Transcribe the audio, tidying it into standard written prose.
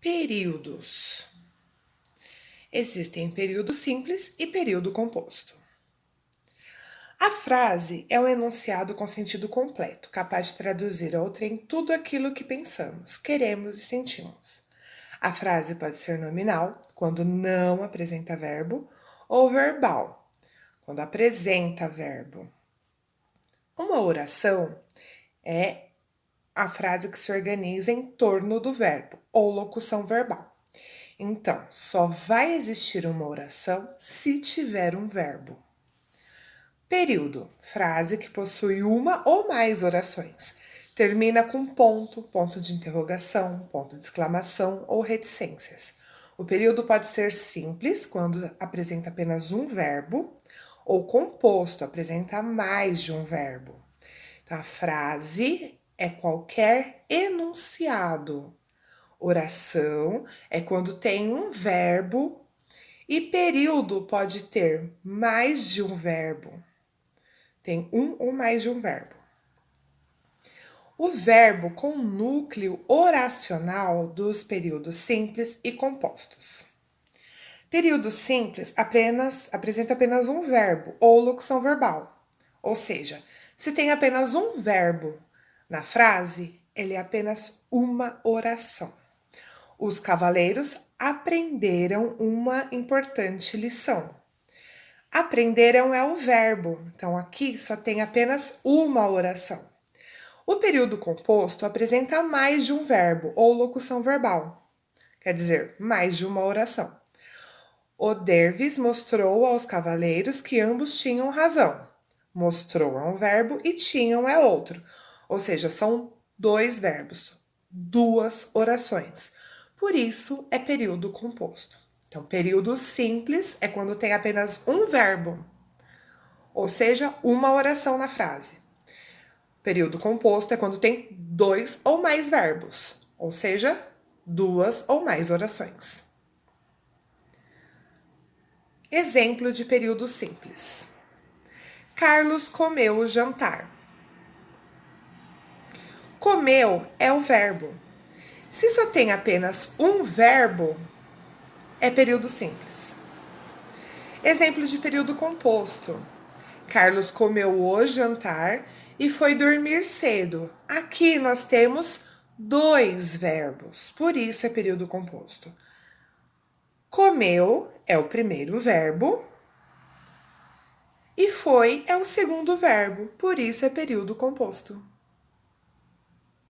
Períodos. Existem período simples e período composto. A frase é um enunciado com sentido completo, capaz de traduzir a outrem tudo aquilo que pensamos, queremos e sentimos. A frase pode ser nominal, quando não apresenta verbo, ou verbal, quando apresenta verbo. Uma oração é a frase que se organiza em torno do verbo, ou locução verbal. Então, só vai existir uma oração se tiver um verbo. Período, frase que possui uma ou mais orações. Termina com ponto, ponto de interrogação, ponto de exclamação ou reticências. O período pode ser simples, quando apresenta apenas um verbo, ou composto, apresenta mais de um verbo. Então, a frase é qualquer enunciado. Oração é quando tem um verbo e período pode ter mais de um verbo. Tem um ou mais de um verbo. O verbo com núcleo oracional dos períodos simples e compostos. Período simples apresenta apenas um verbo ou locução verbal. Ou seja, se tem apenas um verbo na frase, ele é apenas uma oração. Os cavaleiros aprenderam uma importante lição. Aprenderam é o verbo, então aqui só tem apenas uma oração. O período composto apresenta mais de um verbo ou locução verbal, quer dizer, mais de uma oração. O Dervis mostrou aos cavaleiros que ambos tinham razão. Mostrou é um verbo e tinham é outro, ou seja, são dois verbos, duas orações. Por isso é período composto. Então, período simples é quando tem apenas um verbo, ou seja, uma oração na frase. Período composto é quando tem dois ou mais verbos, ou seja, duas ou mais orações. Exemplo de período simples. Carlos comeu o jantar. Comeu é o verbo. Se só tem apenas um verbo, é período simples. Exemplo de período composto. Carlos comeu o jantar e foi dormir cedo. Aqui nós temos dois verbos, por isso é período composto. Comeu é o primeiro verbo e foi é o segundo verbo, por isso é período composto.